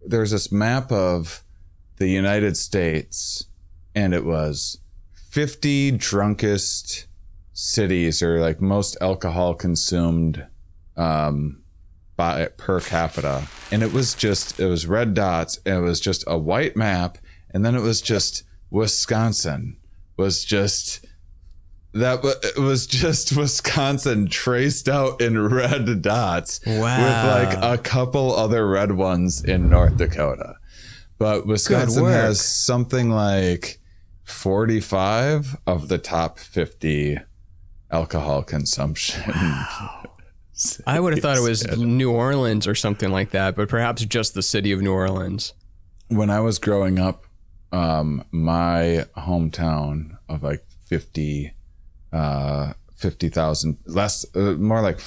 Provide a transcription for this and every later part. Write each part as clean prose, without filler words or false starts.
there's this map of the United States, and it was 50 drunkest cities, or like most alcohol consumed by per capita. And it was red dots, and it was just a white map. And then it was just Wisconsin was just Wisconsin traced out in red dots. Wow. With like a couple other red ones in North Dakota. But Wisconsin has something like 45 of the top 50 alcohol consumption. Wow. I would have thought it was New Orleans or something like that, but perhaps just the city of New Orleans. When I was growing up, my hometown of like 50,000 less, more like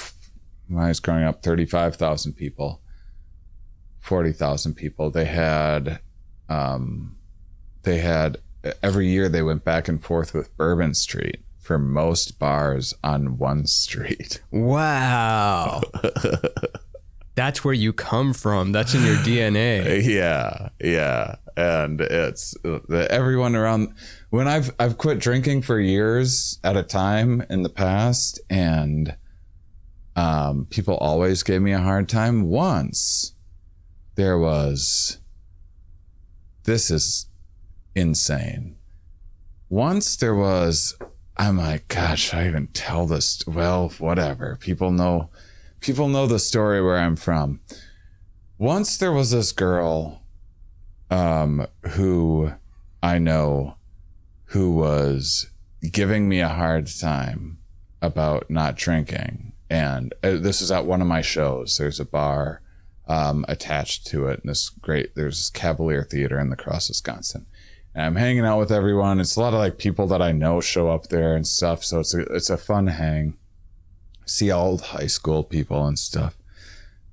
when I was growing up, 35,000 people, 40,000 people. They had every year they went back and forth with Bourbon Street for most bars on one street. Wow. That's where you come from. That's in your DNA. Yeah. And it's everyone around. When I've quit drinking for years at a time in the past, and people always gave me a hard time. Once this is insane. Once there was, I'm like, gosh, should I even tell this? Well, whatever. People know the story where I'm from. Once there was this girl who I know who was giving me a hard time about not drinking. And this is at one of my shows. There's a bar attached to it. And there's this Cavalier Theater in La Crosse, Wisconsin. And I'm hanging out with everyone. It's a lot of like people that I know show up there and stuff. So it's a fun hang. See old high school people and stuff.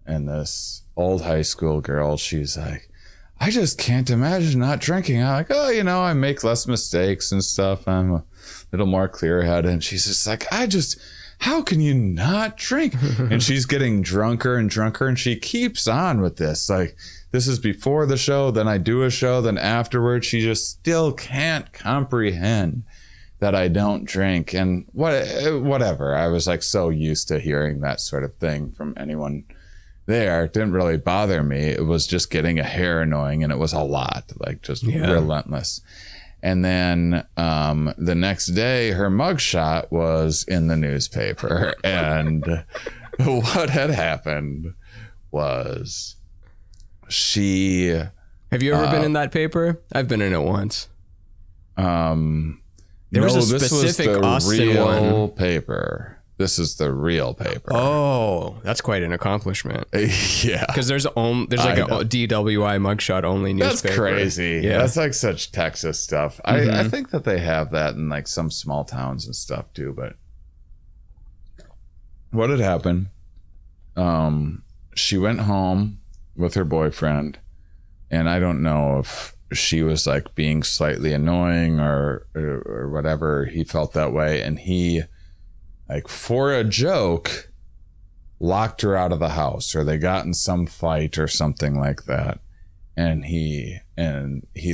And this old high school girl, she's like, I just can't imagine not drinking. I'm like, oh, I make less mistakes and stuff. I'm a little more clear-headed. And she's just like, how can you not drink? And she's getting drunker and drunker, and she keeps on with this. Like, this is before the show, then I do a show, then afterwards, she just still can't comprehend that I don't drink. And whatever. I was like so used to hearing that sort of thing from anyone there. It didn't really bother me. It was just getting a hair annoying, and it was a lot, like just relentless. And then the next day, her mugshot was in the newspaper. And what had happened was Have you ever been in that paper? I've been in it once. There was a specific Austin real one. paper. This is the real paper. Oh, that's quite an accomplishment. Yeah. Because there's like a DWI mugshot only newspaper. That's crazy. Yeah. That's like such Texas stuff. Mm-hmm. I think that they have that in like some small towns and stuff too. But what had happened? She went home with her boyfriend, and I don't know if she was like being slightly annoying or whatever. He felt that way, and he, like, for a joke, locked her out of the house, or they got in some fight or something like that. And he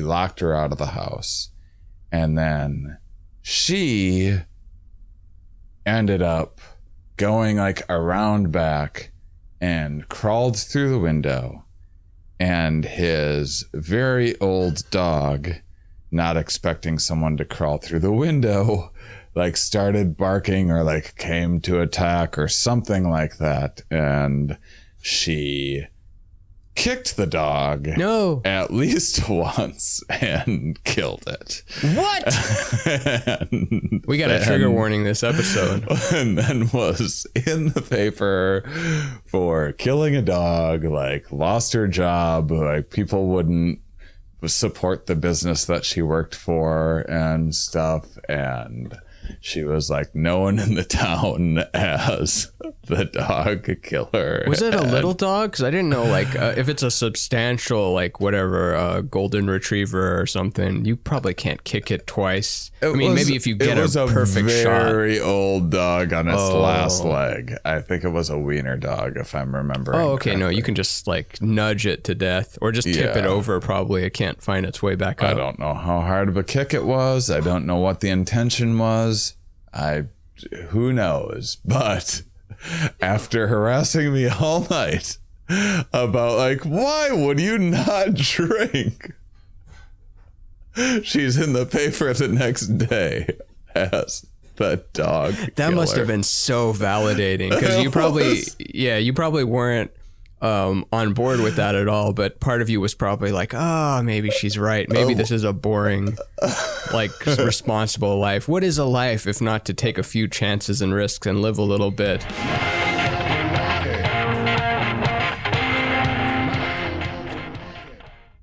locked her out of the house. And then she ended up going like around back and crawled through the window. And his very old dog, not expecting someone to crawl through the window, like started barking or like came to attack or something like that. And she kicked the dog at least once and killed it. What? We got a trigger warning this episode. And then was in the paper for killing a dog, like lost her job, like people wouldn't support the business that she worked for and stuff. And she was like, no one in the town has the dog killer. Was it a little dog? Because I didn't know, like, if it's a substantial, like, whatever, golden retriever or something, you probably can't kick it twice. Maybe if you get a perfect shot. It was a very old dog on its last leg. I think it was a wiener dog, if I'm remembering. Oh, okay. correctly. No, you can just, like, nudge it to death or just tip it over, probably. It can't find its way back up. I don't know how hard of a kick it was. I don't know what the intention was. Who knows? But after harassing me all night about, like, why would you not drink? She's in the paper the next day as the dog That killer. must have been so validating, because you probably weren't on board with that at all, but part of you was probably like, maybe she's right. Maybe this is a boring, like, responsible life. What is a life if not to take a few chances and risks and live a little bit?